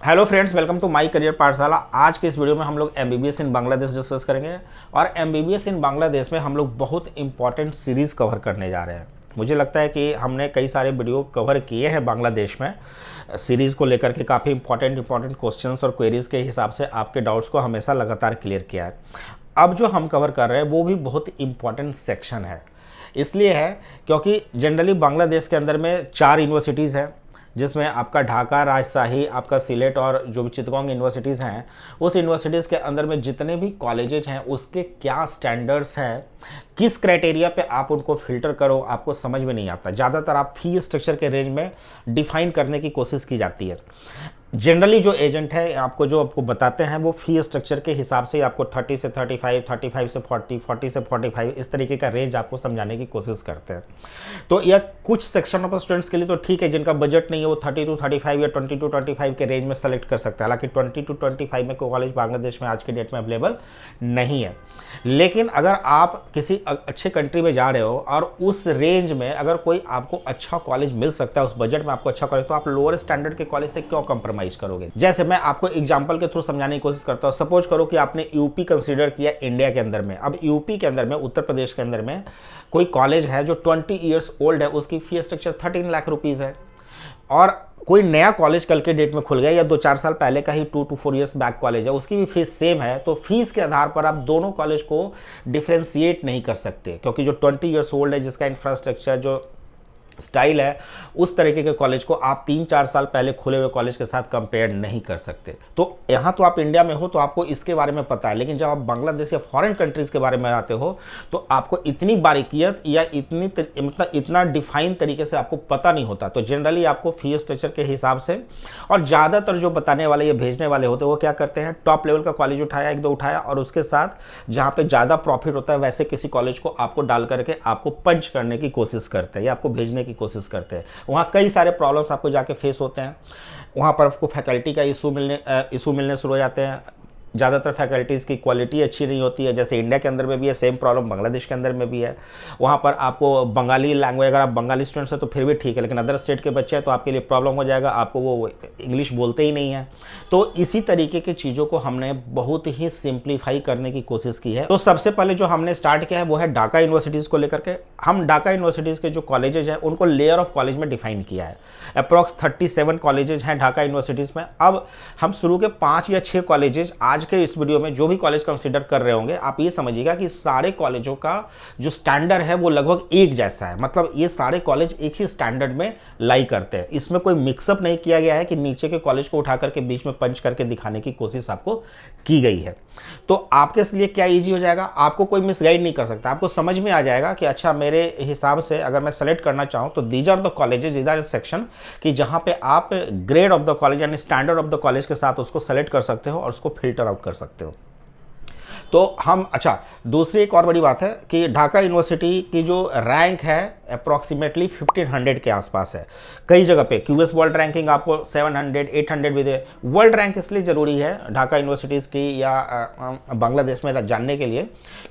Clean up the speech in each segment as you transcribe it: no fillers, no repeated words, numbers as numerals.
Hello friends, welcome to my career Pathshala. आज के इस वीडियो में हम लोग एमबीबीएस इन बांग्लादेश डिस्कस करेंगे और एमबीबीएस इन बांग्लादेश में हम लोग बहुत इंपॉर्टेंट सीरीज़ कवर करने जा रहे हैं। मुझे लगता है कि हमने कई सारे वीडियो कवर किए हैं बांग्लादेश में सीरीज़ को लेकर के, काफ़ी इंपॉर्टेंट क्वेश्चंस और क्वेरीज़ के हिसाब से आपके डाउट्स को हमेशा लगातार क्लियर किया है। अब जो हम कवर कर रहे हैं वो भी बहुत इंपॉर्टेंट सेक्शन है, इसलिए है क्योंकि जनरली बांग्लादेश के अंदर में 4 यूनिवर्सिटीज़ हैं, जिसमें आपका ढाका, राजशाही, आपका सिलेट और जो भी चिटगांग यूनिवर्सिटीज़ हैं, उस यूनिवर्सिटीज़ के अंदर में जितने भी कॉलेजेज हैं उसके क्या स्टैंडर्ड्स हैं, किस क्राइटेरिया पे आप उनको फिल्टर करो, आपको समझ में नहीं आता। ज़्यादातर आप फी स्ट्रक्चर के रेंज में डिफाइन करने की कोशिश की जाती है। जनरली जो एजेंट है आपको बताते हैं वो फी स्ट्रक्चर के हिसाब से आपको 30 से 35, 35 से 40, 40 से 45 इस तरीके का रेंज आपको समझाने की कोशिश करते हैं। तो यह कुछ सेक्शन ऑफ स्टूडेंट्स के लिए तो ठीक है, जिनका बजट नहीं है वो 30 to 35 या 20 to 25 के रेंज में सेलेक्ट कर सकते हैं। हालांकि 20 to 25 में कोई कॉलेज बांग्लादेश में आज के डेट में अवेलेबल नहीं है। लेकिन अगर आप किसी अच्छे कंट्री में जा रहे हो और उस रेंज में अगर कोई आपको अच्छा कॉलेज मिल सकता है, उस बजट में आपको अच्छा कॉलेज, तो आप लोअर स्टैंडर्ड के कॉलेज से क्यों कंप्रोमाइज करोगे। जैसे मैं आपको एग्जांपल के थ्रू समझाने की कोशिश करता हूं। सपोज करो कि आपने यूपी कंसीडर किया इंडिया के अंदर में। अब यूपी के अंदर में, उत्तर प्रदेश के अंदर में कोई कॉलेज है जो 20 ईयर्स ओल्ड है, उसकी फी स्ट्रक्चर 13 लाख रुपीज है, और कोई नया कॉलेज कल के डेट में खुल गया या 2-4 साल पहले का ही 2 to 4 ईयर्स बैक कॉलेज है, उसकी भी फीस सेम है, तो फीस के आधार पर आप दोनों कॉलेज को डिफ्रेंशिएट नहीं कर सकते, क्योंकि जो 20 ईयर्स ओल्ड है, जिसका इंफ्रास्ट्रक्चर, जो स्टाइल है, उस तरीके के कॉलेज को आप 3-4 साल पहले खुले हुए कॉलेज के साथ कंपेयर नहीं कर सकते। तो यहाँ तो आप इंडिया में हो तो आपको इसके बारे में पता है, लेकिन जब आप बांग्लादेश या फॉरेन कंट्रीज़ के बारे में आते हो तो आपको इतनी बारीकियत या इतना डिफाइन तरीके से आपको पता नहीं होता। तो जनरली आपको फी स्ट्रक्चर के हिसाब से, और ज़्यादातर जो बताने वाले या भेजने वाले होते हैं वो क्या करते हैं, टॉप लेवल का कॉलेज उठाया, 1-2 उठाया, और उसके साथ जहाँ पर ज़्यादा प्रॉफिट होता है वैसे किसी कॉलेज को आपको डाल करके आपको पंच करने की कोशिश करते हैं या आपको भेजने की कोशिश करते हैं। वहाँ कई सारे प्रॉब्लम्स आपको जाके फेस होते हैं। वहाँ पर आपको फैकल्टी का इशू मिलने शुरू हो जाते हैं। ज़्यादातर फैकल्टीज़ की क्वालिटी अच्छी नहीं होती है, जैसे इंडिया के अंदर में भी है, सेम प्रॉब्लम बांग्लादेश के अंदर में भी है। वहाँ पर आपको बंगाली लैंग्वेज, अगर आप बंगाली स्टूडेंट्स हैं तो फिर भी ठीक है, लेकिन अदर स्टेट के बच्चे हैं तो आपके लिए प्रॉब्लम हो जाएगा, आपको वो इंग्लिश बोलते ही नहीं है। तो इसी तरीके की चीज़ों को हमने बहुत ही सिंप्लीफाई करने की कोशिश की है। तो सबसे पहले जो हमने स्टार्ट किया है वो है ढाका यूनिवर्सिटीज़ को लेकर के। हम ढाका यूनिवर्सिटीज़ के जो कॉलेजेज हैं उनको लेयर ऑफ कॉलेज में डिफाइन किया है। अप्रॉक्स 37 कॉलेजेज हैं ढाका यूनिवर्सिटीज़ में। अब हम शुरू के 5 या 6 कॉलेजेज आज के इस वीडियो में जो भी कॉलेज कंसीडर कर रहे होंगे, आप ये समझिएगा कि सारे कॉलेजों का जो स्टैंडर्ड है वो लगभग एक जैसा है। मतलब ये सारे कॉलेज एक ही स्टैंडर्ड में लाई करते हैं। इसमें कोई मिक्सअप नहीं किया गया है कि नीचे के कॉलेज को उठा करके बीच में पंच करके दिखाने की कोशिश आपको की गई है। तो आपके लिए क्या ईजी हो जाएगा, आपको कोई मिसगाइड नहीं कर सकता। आपको समझ में आ जाएगा कि अच्छा, मेरे हिसाब से अगर मैं सेलेक्ट करना चाहूँ तो दीज आर द कॉलेजेज, इधर सेक्शन कि जहाँ पे आप ग्रेड ऑफ द कॉलेज यानी स्टैंडर्ड ऑफ द कॉलेज के साथ उसको सेलेक्ट कर सकते हो और उसको फिल्टर आउट कर सकते हो। तो हम, अच्छा, दूसरी एक और बड़ी बात है कि ढाका यूनिवर्सिटी की जो रैंक है अप्रॉक्सीमेटली 1500 के आसपास है। कई जगह पे क्यूएस वर्ल्ड रैंकिंग आपको 700, 800 भी दे। वर्ल्ड रैंक इसलिए ज़रूरी है ढाका यूनिवर्सिटीज़ की या बांग्लादेश में जानने के लिए,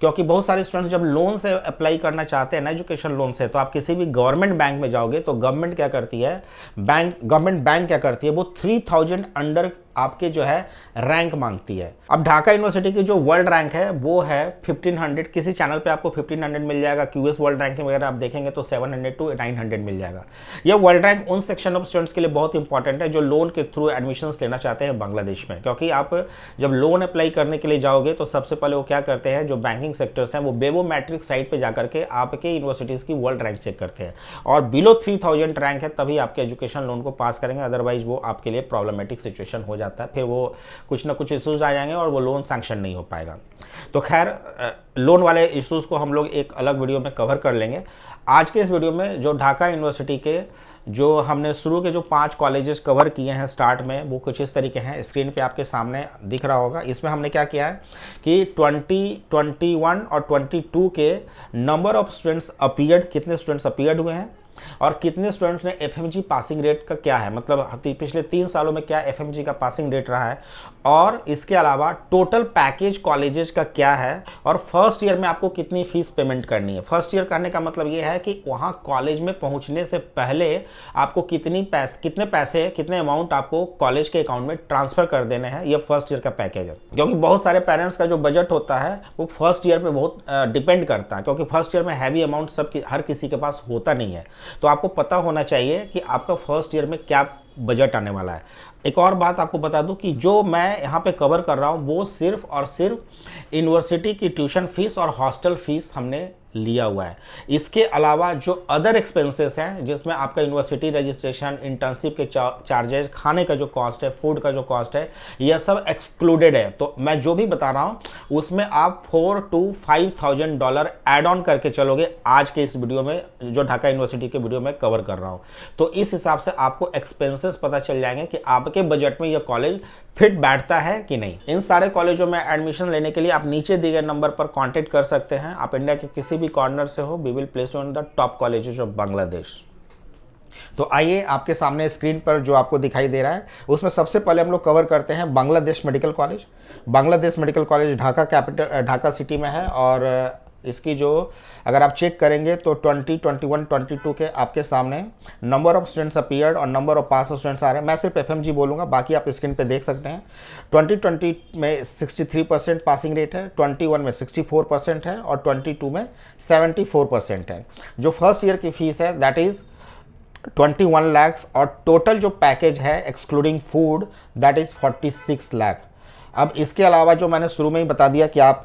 क्योंकि बहुत सारे स्टूडेंट्स जब लोन से अप्लाई करना चाहते हैं ना, एजुकेशन लोन से, तो आप किसी भी गवर्नमेंट बैंक में जाओगे तो गवर्नमेंट क्या करती है, गवर्नमेंट बैंक क्या करती है, वो 3000 अंडर आपके जो है रैंक मांगती है। अब ढाका यूनिवर्सिटी की जो वर्ल्ड रैंक है वो है 1500। किसी चैनल पे आपको 1500 मिल जाएगा, क्यूएस वर्ल्ड रैंकिंग वगैरह आप देखेंगे तो 700 to 900 मिल जाएगा। यह वर्ल्ड रैंक उन सेक्शन ऑफ स्टूडेंट्स के लिए बहुत इंपॉर्टेंट है जो लोन के थ्रू एडमिशन्स लेना चाहते हैं बांग्लादेश में, क्योंकि आप जब लोन अप्लाई करने के लिए जाओगे तो सबसे पहले वो क्या करते हैं, जो बैंकिंग सेक्टर्स हैं वो बेबो मैट्रिक साइट पर जाकर के आपके यूनिवर्सिटीज़ की वर्ल्ड रैंक चेक करते हैं, और बिलो 3000 रैंक है तभी आपके एजुकेशन लोन को पास करेंगे, अदरवाइज वो आपके लिए प्रॉब्लमेटिक सिचुएशन हो जाता है, फिर वो कुछ ना कुछ इश्यूज आ जाएंगे और वो लोन सैंक्शन नहीं हो पाएगा। तो खैर, लोन वाले इश्यूज को हम लोग एक अलग वीडियो में कवर कर लेंगे। आज के इस वीडियो में जो ढाका यूनिवर्सिटी के जो हमने शुरू के जो 5 कॉलेजेस कवर किए हैं स्टार्ट में, वो कुछ इस तरीके हैं, स्क्रीन पे आपके सामने दिख रहा होगा। इसमें हमने क्या किया है कि 20, 21 और 22 के नंबर ऑफ स्टूडेंट्स अपीयर्ड, कितने स्टूडेंट्स अपीयर्ड हुए हैं, और कितने स्टूडेंट्स ने एफएमजी पासिंग रेट का क्या है, मतलब पिछले 3 सालों में क्या एफएमजी का पासिंग रेट रहा है, और इसके अलावा टोटल पैकेज कॉलेजेस का क्या है, और फर्स्ट ईयर में आपको कितनी फीस पेमेंट करनी है। फर्स्ट ईयर करने का मतलब ये है कि वहाँ कॉलेज में पहुँचने से पहले आपको कितने पैसे कितने अमाउंट आपको कॉलेज के अकाउंट में ट्रांसफ़र कर देने हैं, ये फर्स्ट ईयर का पैकेज है। क्योंकि बहुत सारे पेरेंट्स का जो बजट होता है वो फर्स्ट ईयर पे बहुत डिपेंड करता है, क्योंकि फर्स्ट ईयर में हैवी अमाउंट हर किसी के पास होता नहीं है। तो आपको पता होना चाहिए कि आपका फर्स्ट ईयर में क्या बजट आने वाला है। एक और बात आपको बता दूं कि जो मैं यहाँ पे कवर कर रहा हूँ वो सिर्फ और सिर्फ यूनिवर्सिटी की ट्यूशन फीस और हॉस्टल फीस हमने लिया हुआ है। इसके अलावा जो अदर एक्सपेंसेस हैं, जिसमें आपका यूनिवर्सिटी रजिस्ट्रेशन, इंटर्नशिप के चार्जेस, खाने का जो कॉस्ट है, फूड का जो कॉस्ट है, यह सब एक्सक्लूडेड है। तो मैं जो भी बता रहा हूँ उसमें आप $4,000 to $5,000 ऐड ऑन करके चलोगे आज के इस वीडियो में, जो ढाका यूनिवर्सिटी के वीडियो में कवर कर रहा हूँ। तो इस हिसाब से आपको एक्सपेंसेस पता चल जाएंगे कि आपके बजट में यह कॉलेज फिट बैठता है कि नहीं। इन सारे कॉलेजों में एडमिशन लेने के लिए आप नीचे दिए गए नंबर पर कांटेक्ट कर सकते हैं। आप इंडिया के किसी भी कॉर्नर से हो, we will place you in the top colleges of Bangladesh. तो आइए आपके सामने स्क्रीन पर जो आपको दिखाई दे रहा है उसमें सबसे पहले हम लोग कवर करते हैं Bangladesh medical college. Bangladesh medical college Dhaka city में है, और इसकी जो अगर आप चेक करेंगे तो 2021-22 के आपके सामने नंबर ऑफ स्टूडेंट्स अपीयर्ड और नंबर ऑफ पास स्टूडेंट्स आ रहे हैं। मैं सिर्फ एफएमजी बोलूँगा, बाकी आप स्क्रीन पे देख सकते हैं। 2020 में 63% पासिंग रेट है, 21 में 64% है और 22 में 74% है। जो फर्स्ट ईयर की फीस है दैट इज़ 21 लाख, और टोटल जो पैकेज है excluding food that is 46 lakh. अब इसके अलावा जो मैंने शुरू में ही बता दिया कि आप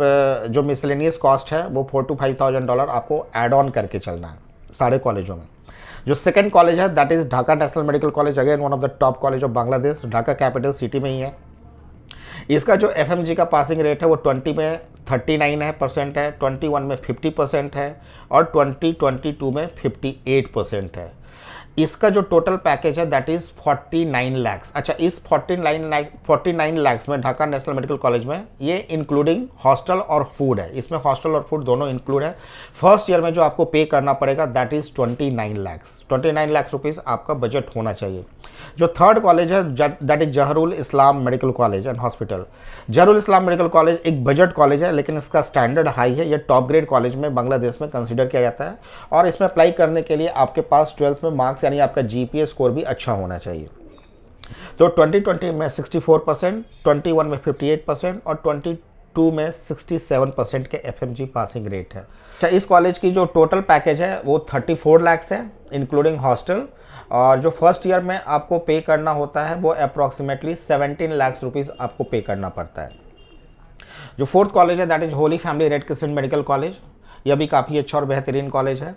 जो मिसलेनियस कॉस्ट है वो $4,000 to $5,000 आपको ऐड ऑन करके चलना है सारे कॉलेजों में। जो सेकंड कॉलेज है that is Dhaka national medical college, again one of the top college of Bangladesh, Dhaka capital city में ही है। इसका जो एफएमजी का पासिंग रेट है वो 20 में 39% है, 21 में 50% है और 2022 में 58% है। इसका जो टोटल पैकेज है दैट इज़ 49 लाख। अच्छा, इस 49 लाख में ढाका नेशनल मेडिकल कॉलेज में ये इंक्लूडिंग हॉस्टल और फूड है, इसमें हॉस्टल और फूड दोनों इंक्लूड है। फर्स्ट ईयर में जो आपको पे करना पड़ेगा दैट इज़ 29 लाख रुपीज़ आपका बजट होना चाहिए। जो थर्ड कॉलेज है that is Zahirul Islam medical college and hospital. Zahirul Islam medical college एक बजट कॉलेज है, लेकिन इसका स्टैंडर्ड हाई है। ये टॉप ग्रेड कॉलेज में बांग्लादेश में कंसिडर किया जाता है, और इसमें अप्लाई करने के लिए आपके पास 12th में मार्क्स यानी आपका जीपीए स्कोर भी अच्छा होना चाहिए। तो 2020 में 64%, 21 में 58% और 22 में 67% के एफएमजी पासिंग रेट है। अच्छा, इस कॉलेज की जो टोटल पैकेज है वो 34 लाख है इंक्लूडिंग हॉस्टल, और जो फर्स्ट ईयर में आपको पे करना होता है वो अप्रॉक्सीमेटली 17 लाख रुपीज़ आपको पे करना पड़ता है। जो फोर्थ कॉलेज है that is Holi family red crescent medical college. यह भी काफ़ी अच्छा और बेहतरीन कॉलेज है।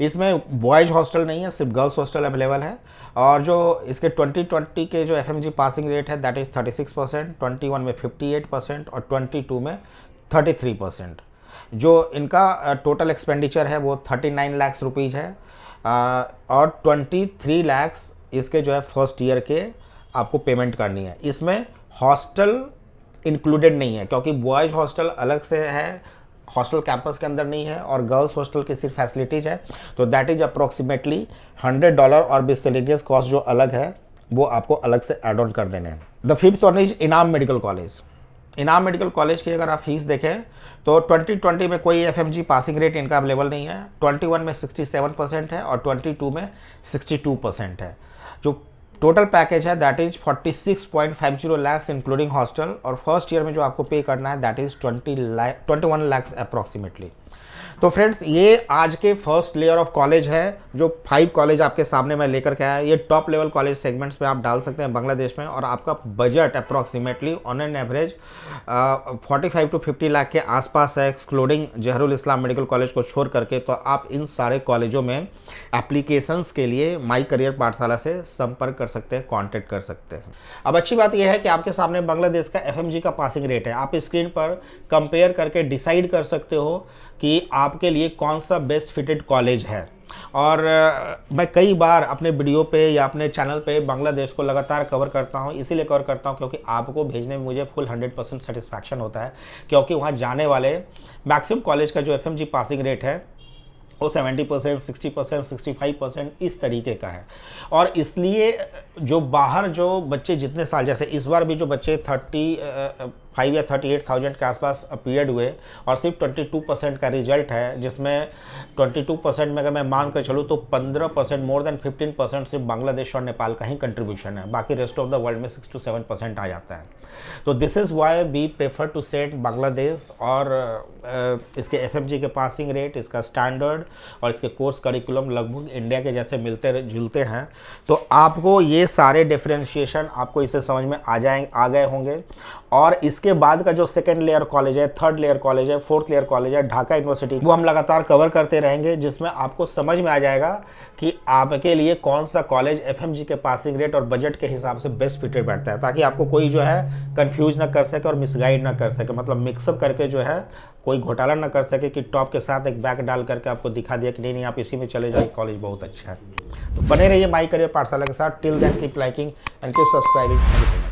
इसमें बॉयज़ हॉस्टल नहीं है, सिर्फ गर्ल्स हॉस्टल अवेलेबल है। और जो इसके 2020 के जो एफएमजी पासिंग रेट है दैट इज़ 36%, 21 में 58% और 22 में 33%। जो इनका टोटल एक्सपेंडिचर है वो 39 लाख रुपीज़ है, और 23 लाख इसके जो है फर्स्ट ईयर के आपको पेमेंट करनी है। इसमें हॉस्टल इंक्लूडेड नहीं है, क्योंकि बॉयज़ हॉस्टल अलग से है, हॉस्टल कैंपस के अंदर नहीं है, और गर्ल्स हॉस्टल की सिर्फ फैसिलिटीज़ है। तो दैट इज अप्रॉक्सीमेटली $100, और मिसलेनियस कॉस्ट जो अलग है वो आपको अलग से एड ऑन कर देने हैं। द फिफ्थ वन इज इनाम मेडिकल कॉलेज। इनाम मेडिकल कॉलेज की अगर आप फीस देखें तो 2020 में कोई एफएमजी पासिंग रेट इनका अवेलेबल नहीं है। 21 में 67% है और 22 में 62% है। जो टोटल पैकेज है that is 46.50 lakh including hostel, और फर्स्ट ईयर में जो आपको पे करना है दैट इज 21 लाख अप्रॉक्सीमेटली। तो फ्रेंड्स, ये आज के फर्स्ट लेयर ऑफ कॉलेज है, जो 5 कॉलेज आपके सामने मैं लेकर के आया। ये टॉप लेवल कॉलेज सेगमेंट्स में आप डाल सकते हैं बांग्लादेश में, और आपका budget approximately on an average 45 to 50 lakh के आसपास है, excluding Zahrul Islam medical college को छोड़ करके। तो आप इन सारे कॉलेजों में एप्लीकेशंस के लिए माई करियर पाठशाला से संपर्क कर सकते हैं, कॉन्टेक्ट कर सकते हैं। अब अच्छी बात यह है कि आपके सामने बांग्लादेश का एफएमजी का पासिंग रेट है। आप स्क्रीन पर कंपेयर करके डिसाइड कर सकते हो कि आपके लिए कौन सा बेस्ट फिटेड कॉलेज है। और मैं कई बार अपने वीडियो पे या अपने चैनल पे बांग्लादेश को लगातार कवर करता हूँ, इसीलिए कवर करता हूँ क्योंकि आपको भेजने में मुझे फुल 100% सेटिस्फैक्शन होता है, क्योंकि वहाँ जाने वाले मैक्सिमम कॉलेज का जो एफएमजी पासिंग रेट है वो 70%, 60%, 65% इस तरीके का है। और इसलिए जो बाहर जो बच्चे जितने साल, जैसे इस बार भी जो बच्चे 35 या 38,000 के आसपास अपीयर्ड हुए और सिर्फ 22% का रिजल्ट है, जिसमें 22% में अगर मैं मान कर चलूँ तो 15%, मोर देन 15% सिर्फ बांग्लादेश और नेपाल का ही कंट्रीब्यूशन है, बाकी रेस्ट ऑफ द वर्ल्ड में 6 to 7% आ जाता है। तो this is why we prefer to send Bangladesh. और इसके FMG के पासिंग रेट, इसका स्टैंडर्ड और इसके कोर्स करिकुलम लगभग इंडिया के जैसे मिलते जुलते हैं। तो आपको ये सारे डिफरेंशिएशन आपको इसे समझ में आ गए होंगे। और इसके बाद का जो सेकेंड लेयर कॉलेज है, थर्ड लेयर कॉलेज है, फोर्थ लेयर कॉलेज है, ढाका यूनिवर्सिटी, वो हम लगातार कवर करते रहेंगे, जिसमें आपको समझ में आ जाएगा कि आपके लिए कौन सा कॉलेज FMG के पासिंग रेट और बजट के हिसाब से बेस्ट फिटेड बैठता है, ताकि आपको कोई जो है कंफ्यूज ना कर सके और मिसगाइड ना कर सके, मतलब मिक्सअप करके जो है कोई घोटाला ना कर सके कि टॉप के साथ एक बैक डाल करके आपको दिखा दिया कि नहीं आप इसी में चले जाइए, कॉलेज बहुत अच्छा है। तो बने रहिए माई करियर पाठशाला के साथ। Till then keep liking and keep subscribing.